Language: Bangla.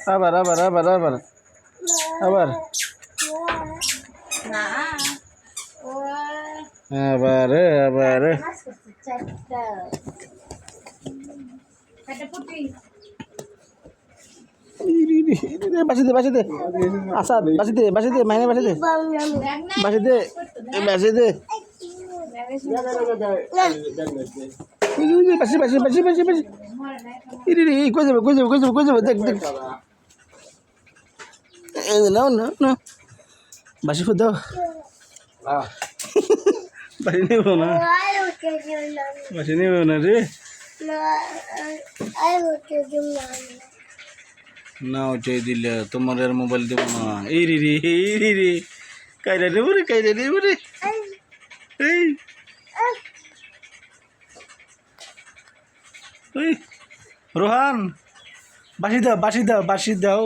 আবার আবার আবার আবার আবার আবার আবার বাসি দে বাসি দে আসাদ বাসি দে মাইনে বাসি দে বাসি দে বাসি দে বাসি বাসি বাসি বাসি বাসি কই যাবে কই যাবে কই যাবে কই যাবে দেখ দেখ নাও না না বাসি ফুট দাও বাসি নেব না বাসি নেব না রে না ওটাই দিলে তোমার আর মোবাইল দেবো না এই রে কাইরা নেব রে কাইরা নেব রে এই ওই রোহান বাসি দাও বাসি দাও বাসি দাও